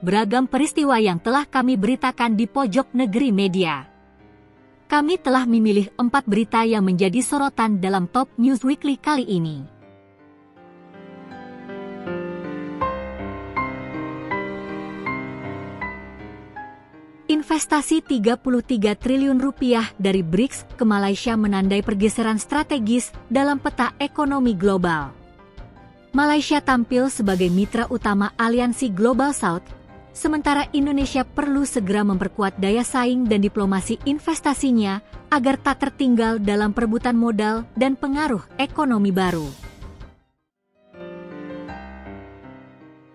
beragam peristiwa yang telah kami beritakan di pojok negeri media. Kami telah memilih 4 berita yang menjadi sorotan dalam Top News Weekly kali ini. Investasi 33 triliun rupiah dari BRICS ke Malaysia menandai pergeseran strategis dalam peta ekonomi global. Malaysia tampil sebagai mitra utama Aliansi Global South, sementara Indonesia perlu segera memperkuat daya saing dan diplomasi investasinya agar tak tertinggal dalam perebutan modal dan pengaruh ekonomi baru.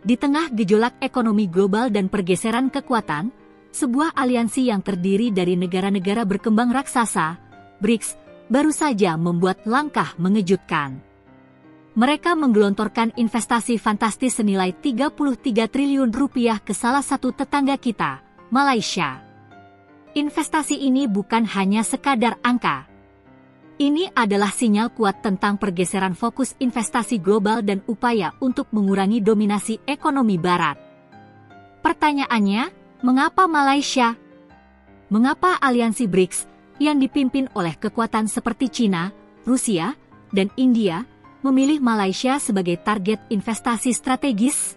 Di tengah gejolak ekonomi global dan pergeseran kekuatan, sebuah aliansi yang terdiri dari negara-negara berkembang raksasa, BRICS, baru saja membuat langkah mengejutkan. Mereka menggelontorkan investasi fantastis senilai 33 triliun rupiah ke salah satu tetangga kita, Malaysia. Investasi ini bukan hanya sekadar angka. Ini adalah sinyal kuat tentang pergeseran fokus investasi global dan upaya untuk mengurangi dominasi ekonomi barat. Pertanyaannya, mengapa Malaysia? Mengapa aliansi BRICS yang dipimpin oleh kekuatan seperti China, Rusia, dan India memilih Malaysia sebagai target investasi strategis?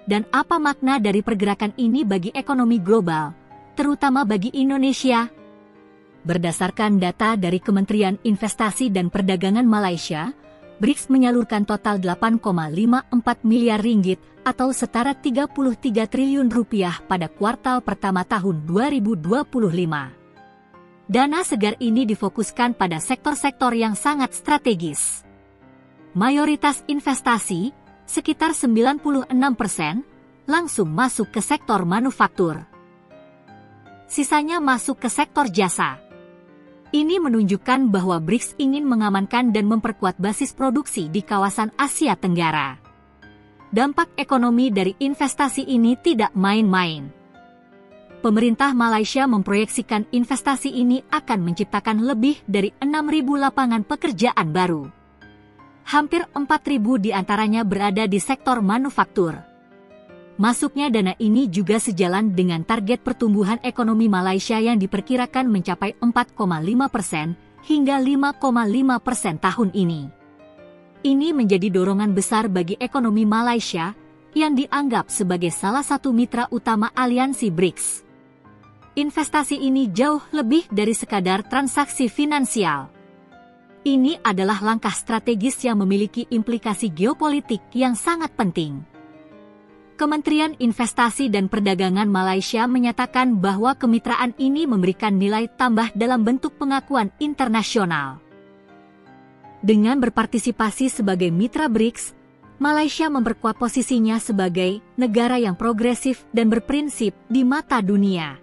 Dan apa makna dari pergerakan ini bagi ekonomi global, terutama bagi Indonesia? Berdasarkan data dari Kementerian Investasi dan Perdagangan Malaysia, BRICS menyalurkan total 8,54 miliar ringgit atau setara 33 triliun rupiah pada kuartal pertama tahun 2025. Dana segar ini difokuskan pada sektor-sektor yang sangat strategis. Mayoritas investasi, sekitar 96%, langsung masuk ke sektor manufaktur. Sisanya masuk ke sektor jasa. Ini menunjukkan bahwa BRICS ingin mengamankan dan memperkuat basis produksi di kawasan Asia Tenggara. Dampak ekonomi dari investasi ini tidak main-main. Pemerintah Malaysia memproyeksikan investasi ini akan menciptakan lebih dari 6.000 lapangan pekerjaan baru. Hampir 4.000 diantaranya berada di sektor manufaktur. Masuknya dana ini juga sejalan dengan target pertumbuhan ekonomi Malaysia yang diperkirakan mencapai 4,5% hingga 5,5% tahun ini. Ini menjadi dorongan besar bagi ekonomi Malaysia yang dianggap sebagai salah satu mitra utama aliansi BRICS. Investasi ini jauh lebih dari sekadar transaksi finansial. Ini adalah langkah strategis yang memiliki implikasi geopolitik yang sangat penting. Kementerian Investasi dan Perdagangan Malaysia menyatakan bahwa kemitraan ini memberikan nilai tambah dalam bentuk pengakuan internasional. Dengan berpartisipasi sebagai mitra BRICS, Malaysia memperkuat posisinya sebagai negara yang progresif dan berprinsip di mata dunia.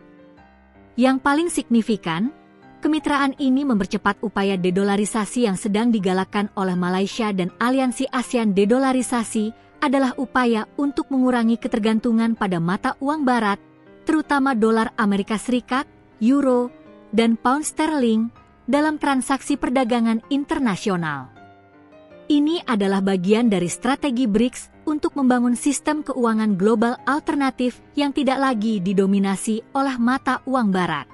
Yang paling signifikan, kemitraan ini mempercepat upaya dedolarisasi yang sedang digalakkan oleh Malaysia, dan Aliansi ASEAN Dedolarisasi adalah upaya untuk mengurangi ketergantungan pada mata uang barat, terutama dolar Amerika Serikat, euro, dan pound sterling dalam transaksi perdagangan internasional. Ini adalah bagian dari strategi BRICS untuk membangun sistem keuangan global alternatif yang tidak lagi didominasi oleh mata uang barat.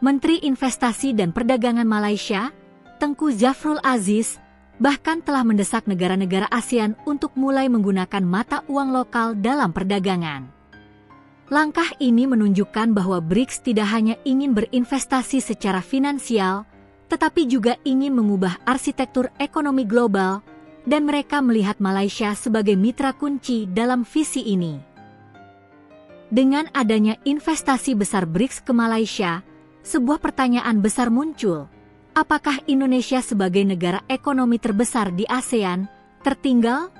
Menteri Investasi dan Perdagangan Malaysia, Tengku Zafrul Aziz, bahkan telah mendesak negara-negara ASEAN untuk mulai menggunakan mata uang lokal dalam perdagangan. Langkah ini menunjukkan bahwa BRICS tidak hanya ingin berinvestasi secara finansial, tetapi juga ingin mengubah arsitektur ekonomi global, dan mereka melihat Malaysia sebagai mitra kunci dalam visi ini. Dengan adanya investasi besar BRICS ke Malaysia, sebuah pertanyaan besar muncul. Apakah Indonesia sebagai negara ekonomi terbesar di ASEAN tertinggal?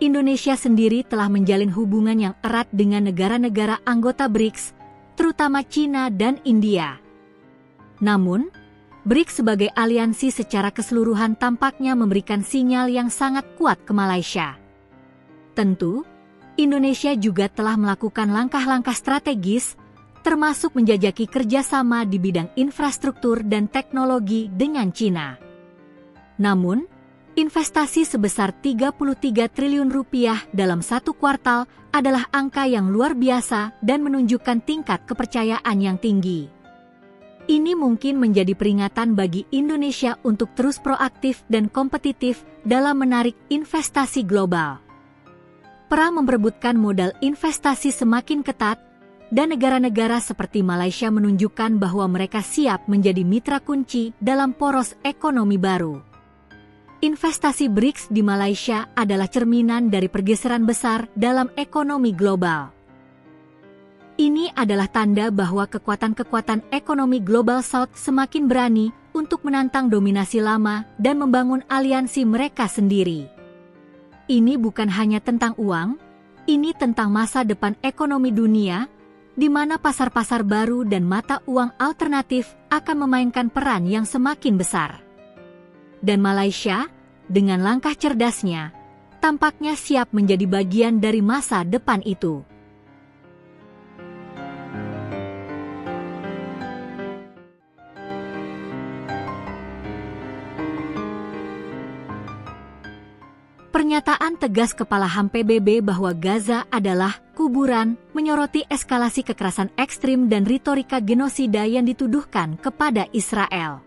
Indonesia sendiri telah menjalin hubungan yang erat dengan negara-negara anggota BRICS, terutama China dan India. Namun, BRICS sebagai aliansi secara keseluruhan tampaknya memberikan sinyal yang sangat kuat ke Malaysia. Tentu, Indonesia juga telah melakukan langkah-langkah strategis, termasuk menjajaki kerjasama di bidang infrastruktur dan teknologi dengan China. Namun, Investasi sebesar 33 triliun rupiah dalam satu kuartal adalah angka yang luar biasa dan menunjukkan tingkat kepercayaan yang tinggi. Ini mungkin menjadi peringatan bagi Indonesia untuk terus proaktif dan kompetitif dalam menarik investasi global. Perang memperebutkan modal investasi semakin ketat, dan negara-negara seperti Malaysia menunjukkan bahwa mereka siap menjadi mitra kunci dalam poros ekonomi baru. Investasi BRICS di Malaysia adalah cerminan dari pergeseran besar dalam ekonomi global. Ini adalah tanda bahwa kekuatan-kekuatan ekonomi Global South semakin berani untuk menantang dominasi lama dan membangun aliansi mereka sendiri. Ini bukan hanya tentang uang, ini tentang masa depan ekonomi dunia, di mana pasar-pasar baru dan mata uang alternatif akan memainkan peran yang semakin besar. Dan Malaysia, dengan langkah cerdasnya, tampaknya siap menjadi bagian dari masa depan itu. Pernyataan tegas Kepala HAM PBB bahwa Gaza adalah kuburan menyoroti eskalasi kekerasan ekstrim dan retorika genosida yang dituduhkan kepada Israel.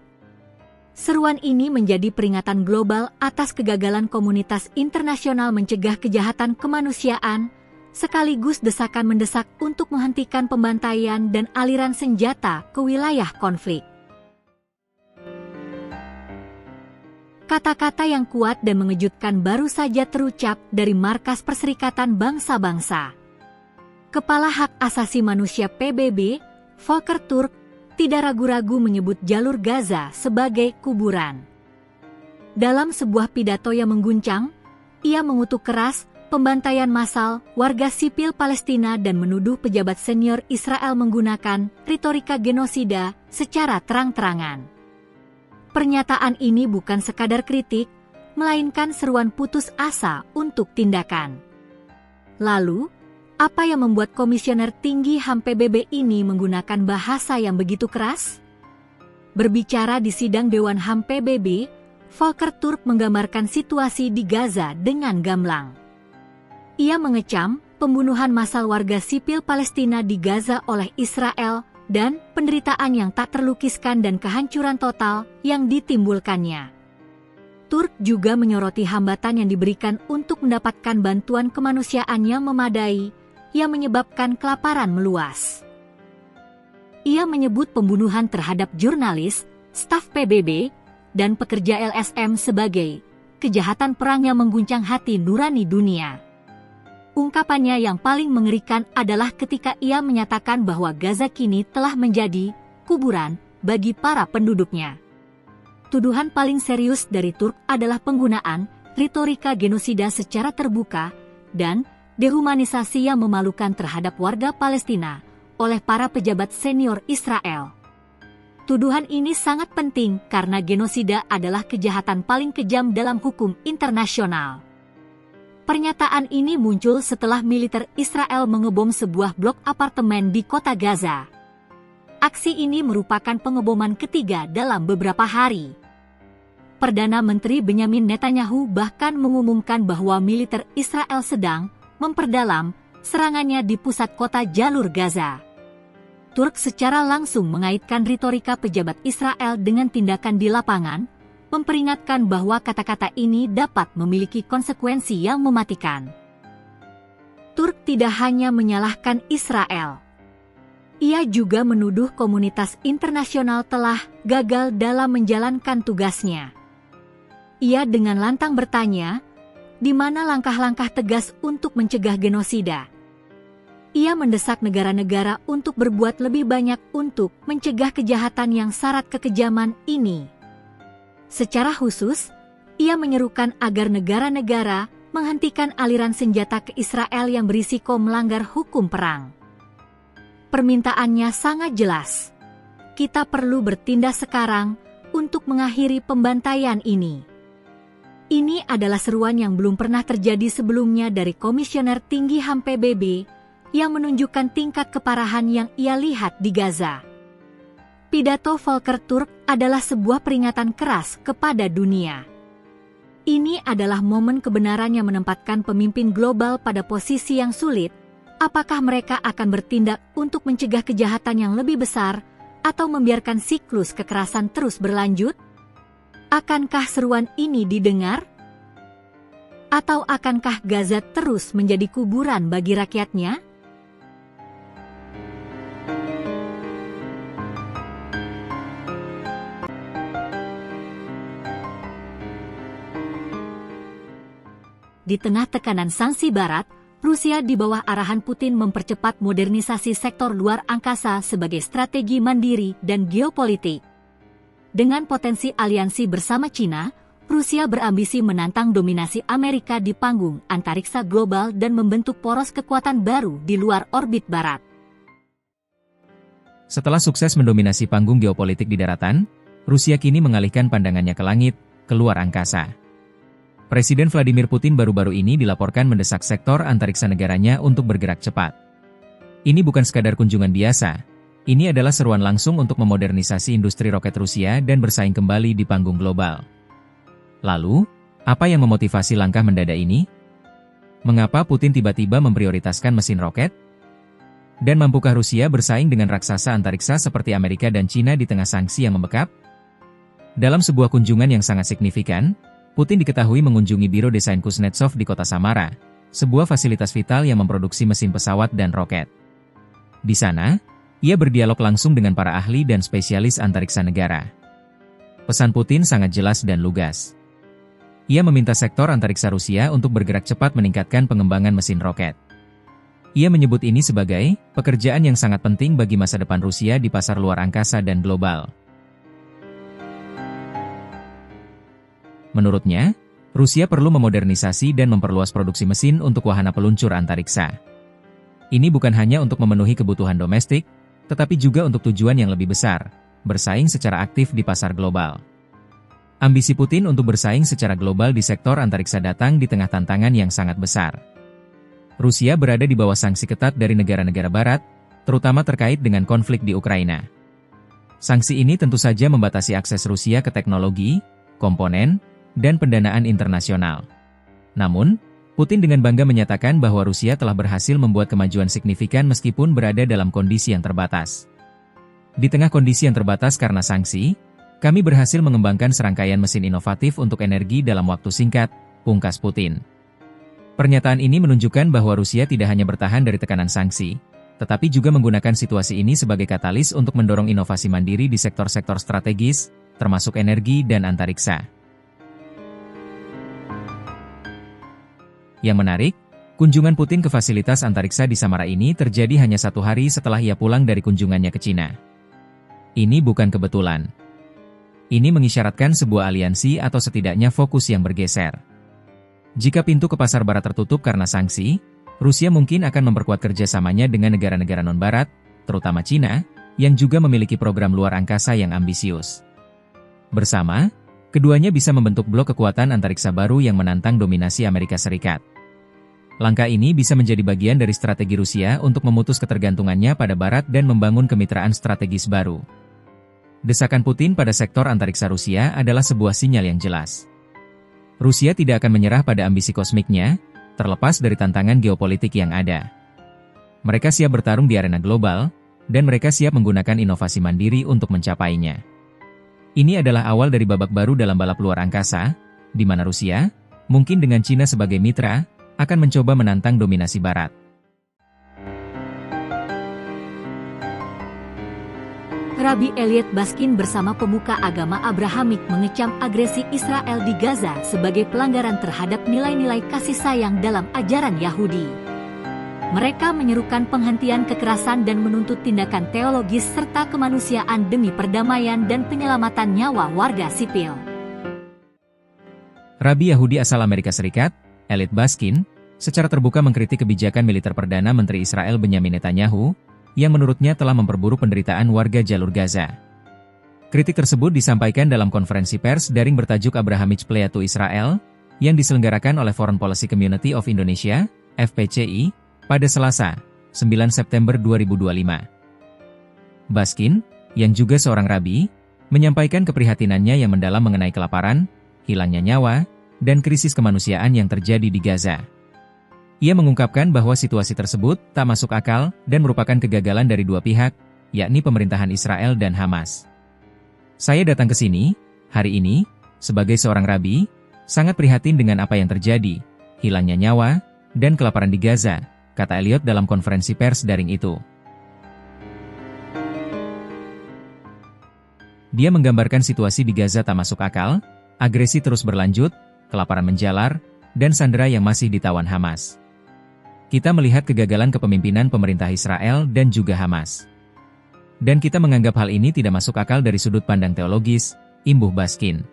Seruan ini menjadi peringatan global atas kegagalan komunitas internasional mencegah kejahatan kemanusiaan, sekaligus desakan mendesak untuk menghentikan pembantaian dan aliran senjata ke wilayah konflik. Kata-kata yang kuat dan mengejutkan baru saja terucap dari Markas Perserikatan Bangsa-Bangsa. Kepala Hak Asasi Manusia PBB, Volker Turk, tidak ragu-ragu menyebut jalur Gaza sebagai kuburan. Dalam sebuah pidato yang mengguncang, ia mengutuk keras pembantaian massal warga sipil Palestina dan menuduh pejabat senior Israel menggunakan retorika genosida secara terang-terangan. Pernyataan ini bukan sekadar kritik, melainkan seruan putus asa untuk tindakan. Lalu, apa yang membuat Komisioner Tinggi HAM PBB ini menggunakan bahasa yang begitu keras? Berbicara di sidang Dewan HAM PBB, Volker Turk menggambarkan situasi di Gaza dengan gamblang. Ia mengecam pembunuhan massal warga sipil Palestina di Gaza oleh Israel dan penderitaan yang tak terlukiskan dan kehancuran total yang ditimbulkannya. Turk juga menyoroti hambatan yang diberikan untuk mendapatkan bantuan kemanusiaan yang memadai, yang menyebabkan kelaparan meluas. Ia menyebut pembunuhan terhadap jurnalis, staf PBB, dan pekerja LSM sebagai kejahatan perang yang mengguncang hati nurani dunia. Ungkapannya yang paling mengerikan adalah ketika ia menyatakan bahwa Gaza kini telah menjadi kuburan bagi para penduduknya. Tuduhan paling serius dari Turk adalah penggunaan retorika genosida secara terbuka dan dehumanisasi yang memalukan terhadap warga Palestina oleh para pejabat senior Israel. Tuduhan ini sangat penting karena genosida adalah kejahatan paling kejam dalam hukum internasional. Pernyataan ini muncul setelah militer Israel mengebom sebuah blok apartemen di kota Gaza. Aksi ini merupakan pengeboman ketiga dalam beberapa hari. Perdana Menteri Benyamin Netanyahu bahkan mengumumkan bahwa militer Israel sedang memperdalam serangannya di pusat kota jalur Gaza. Turk secara langsung mengaitkan retorika pejabat Israel dengan tindakan di lapangan, memperingatkan bahwa kata-kata ini dapat memiliki konsekuensi yang mematikan. Turk tidak hanya menyalahkan Israel. Ia juga menuduh komunitas internasional telah gagal dalam menjalankan tugasnya. Ia dengan lantang bertanya, di mana langkah-langkah tegas untuk mencegah genosida? Ia mendesak negara-negara untuk berbuat lebih banyak untuk mencegah kejahatan yang syarat kekejaman ini. Secara khusus, ia menyerukan agar negara-negara menghentikan aliran senjata ke Israel yang berisiko melanggar hukum perang. Permintaannya sangat jelas. Kita perlu bertindak sekarang untuk mengakhiri pembantaian ini. Ini adalah seruan yang belum pernah terjadi sebelumnya dari Komisioner Tinggi HAM PBB yang menunjukkan tingkat keparahan yang ia lihat di Gaza. Pidato Volker Turk adalah sebuah peringatan keras kepada dunia. Ini adalah momen kebenaran yang menempatkan pemimpin global pada posisi yang sulit. Apakah mereka akan bertindak untuk mencegah kejahatan yang lebih besar atau membiarkan siklus kekerasan terus berlanjut? Akankah seruan ini didengar? Atau akankah Gaza terus menjadi kuburan bagi rakyatnya? Di tengah tekanan sanksi Barat, Rusia di bawah arahan Putin mempercepat modernisasi sektor luar angkasa sebagai strategi mandiri dan geopolitik. Dengan potensi aliansi bersama China, Rusia berambisi menantang dominasi Amerika di panggung antariksa global dan membentuk poros kekuatan baru di luar orbit Barat. Setelah sukses mendominasi panggung geopolitik di daratan, Rusia kini mengalihkan pandangannya ke langit, ke luar angkasa. Presiden Vladimir Putin baru-baru ini dilaporkan mendesak sektor antariksa negaranya untuk bergerak cepat. Ini bukan sekadar kunjungan biasa, ini adalah seruan langsung untuk memodernisasi industri roket Rusia dan bersaing kembali di panggung global. Lalu, apa yang memotivasi langkah mendadak ini? Mengapa Putin tiba-tiba memprioritaskan mesin roket? Dan mampukah Rusia bersaing dengan raksasa antariksa seperti Amerika dan China di tengah sanksi yang membekap? Dalam sebuah kunjungan yang sangat signifikan, Putin diketahui mengunjungi Biro Desain Kuznetsov di kota Samara, sebuah fasilitas vital yang memproduksi mesin pesawat dan roket. Di sana, ia berdialog langsung dengan para ahli dan spesialis antariksa negara. Pesan Putin sangat jelas dan lugas. Ia meminta sektor antariksa Rusia untuk bergerak cepat meningkatkan pengembangan mesin roket. Ia menyebut ini sebagai pekerjaan yang sangat penting bagi masa depan Rusia di pasar luar angkasa dan global. Menurutnya, Rusia perlu memodernisasi dan memperluas produksi mesin untuk wahana peluncur antariksa. Ini bukan hanya untuk memenuhi kebutuhan domestik, tetapi juga untuk tujuan yang lebih besar, bersaing secara aktif di pasar global. Ambisi Putin untuk bersaing secara global di sektor antariksa datang di tengah tantangan yang sangat besar. Rusia berada di bawah sanksi ketat dari negara-negara Barat, terutama terkait dengan konflik di Ukraina. Sanksi ini tentu saja membatasi akses Rusia ke teknologi, komponen, dan pendanaan internasional. Namun, Putin dengan bangga menyatakan bahwa Rusia telah berhasil membuat kemajuan signifikan meskipun berada dalam kondisi yang terbatas. Di tengah kondisi yang terbatas karena sanksi, kami berhasil mengembangkan serangkaian mesin inovatif untuk energi dalam waktu singkat, pungkas Putin. Pernyataan ini menunjukkan bahwa Rusia tidak hanya bertahan dari tekanan sanksi, tetapi juga menggunakan situasi ini sebagai katalis untuk mendorong inovasi mandiri di sektor-sektor strategis, termasuk energi dan antariksa. Yang menarik, kunjungan Putin ke fasilitas antariksa di Samara ini terjadi hanya 1 hari setelah ia pulang dari kunjungannya ke China. Ini bukan kebetulan. Ini mengisyaratkan sebuah aliansi atau setidaknya fokus yang bergeser. Jika pintu ke pasar barat tertutup karena sanksi, Rusia mungkin akan memperkuat kerjasamanya dengan negara-negara non-barat, terutama China, yang juga memiliki program luar angkasa yang ambisius. Bersama, keduanya bisa membentuk blok kekuatan antariksa baru yang menantang dominasi Amerika Serikat. Langkah ini bisa menjadi bagian dari strategi Rusia untuk memutus ketergantungannya pada Barat dan membangun kemitraan strategis baru. Desakan Putin pada sektor antariksa Rusia adalah sebuah sinyal yang jelas. Rusia tidak akan menyerah pada ambisi kosmiknya, terlepas dari tantangan geopolitik yang ada. Mereka siap bertarung di arena global, dan mereka siap menggunakan inovasi mandiri untuk mencapainya. Ini adalah awal dari babak baru dalam balap luar angkasa, di mana Rusia, mungkin dengan China sebagai mitra, akan mencoba menantang dominasi Barat. Rabbi Elliot Baskin bersama pemuka agama Abrahamik mengecam agresi Israel di Gaza sebagai pelanggaran terhadap nilai-nilai kasih sayang dalam ajaran Yahudi. Mereka menyerukan penghentian kekerasan dan menuntut tindakan teologis serta kemanusiaan demi perdamaian dan penyelamatan nyawa warga sipil. Rabbi Yahudi asal Amerika Serikat, Elliot Baskin, secara terbuka mengkritik kebijakan militer Perdana Menteri Israel Benyamin Netanyahu, yang menurutnya telah memperburuk penderitaan warga jalur Gaza. Kritik tersebut disampaikan dalam konferensi pers daring bertajuk Abrahamic Plea to Israel, yang diselenggarakan oleh Foreign Policy Community of Indonesia, FPCI, pada Selasa, 9 September 2025. Baskin, yang juga seorang rabi, menyampaikan keprihatinannya yang mendalam mengenai kelaparan, hilangnya nyawa, dan krisis kemanusiaan yang terjadi di Gaza. Ia mengungkapkan bahwa situasi tersebut tak masuk akal dan merupakan kegagalan dari dua pihak, yakni pemerintahan Israel dan Hamas. Saya datang ke sini, hari ini, sebagai seorang rabi, sangat prihatin dengan apa yang terjadi, hilangnya nyawa, dan kelaparan di Gaza, kata Elliot dalam konferensi pers daring itu. Dia menggambarkan situasi di Gaza tak masuk akal, agresi terus berlanjut, kelaparan menjalar, dan sandera yang masih ditawan Hamas. Kita melihat kegagalan kepemimpinan pemerintah Israel dan juga Hamas. Dan kita menganggap hal ini tidak masuk akal dari sudut pandang teologis, imbuh Baskin.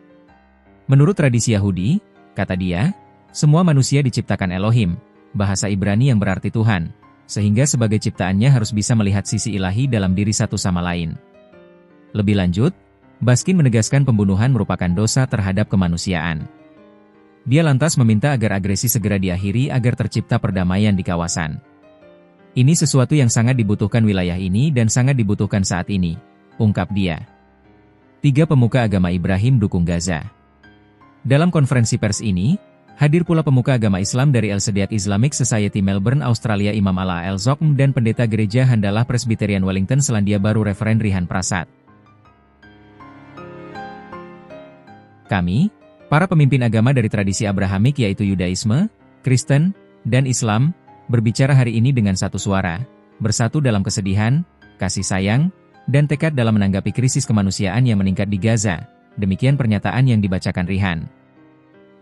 Menurut tradisi Yahudi, kata dia, semua manusia diciptakan Elohim, bahasa Ibrani yang berarti Tuhan, sehingga sebagai ciptaannya harus bisa melihat sisi ilahi dalam diri satu sama lain. Lebih lanjut, Baskin menegaskan pembunuhan merupakan dosa terhadap kemanusiaan. Dia lantas meminta agar agresi segera diakhiri agar tercipta perdamaian di kawasan. Ini sesuatu yang sangat dibutuhkan wilayah ini dan sangat dibutuhkan saat ini, ungkap dia. 3 pemuka agama Ibrahim dukung Gaza. Dalam konferensi pers ini, hadir pula pemuka agama Islam dari Al-Sediaq Islamic Society Melbourne, Australia Imam Ala El-Zokm dan pendeta gereja Handalah Presbyterian Wellington Selandia Baru Referen Rihan Prasad. Kami, para pemimpin agama dari tradisi Abrahamik yaitu Yudaisme, Kristen, dan Islam, berbicara hari ini dengan satu suara, bersatu dalam kesedihan, kasih sayang, dan tekad dalam menanggapi krisis kemanusiaan yang meningkat di Gaza. Demikian pernyataan yang dibacakan Rihan.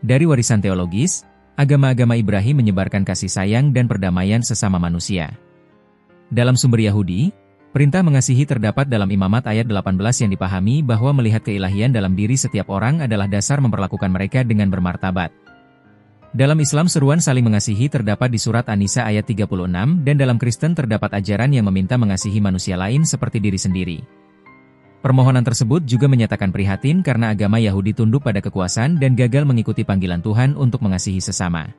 Dari warisan teologis, agama-agama Ibrahim menyebarkan kasih sayang dan perdamaian sesama manusia. Dalam sumber Yahudi, perintah mengasihi terdapat dalam Imamat ayat 18 yang dipahami bahwa melihat keilahian dalam diri setiap orang adalah dasar memperlakukan mereka dengan bermartabat. Dalam Islam seruan saling mengasihi terdapat di surat An-Nisa ayat 36 dan dalam Kristen terdapat ajaran yang meminta mengasihi manusia lain seperti diri sendiri. Permohonan tersebut juga menyatakan prihatin karena agama Yahudi tunduk pada kekuasaan dan gagal mengikuti panggilan Tuhan untuk mengasihi sesama.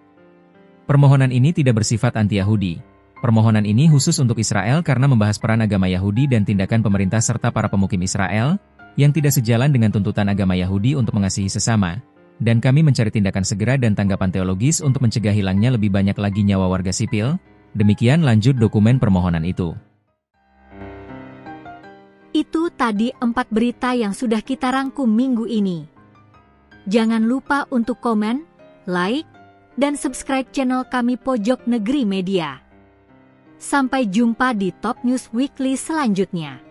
Permohonan ini tidak bersifat anti-Yahudi. Permohonan ini khusus untuk Israel karena membahas peran agama Yahudi dan tindakan pemerintah serta para pemukim Israel, yang tidak sejalan dengan tuntutan agama Yahudi untuk mengasihi sesama, dan kami mencari tindakan segera dan tanggapan teologis untuk mencegah hilangnya lebih banyak lagi nyawa warga sipil. Demikian lanjut dokumen permohonan itu. Itu tadi 4 berita yang sudah kita rangkum minggu ini. Jangan lupa untuk komen, like, dan subscribe channel kami Pojok Negeri Media. Sampai jumpa di Top News Weekly selanjutnya.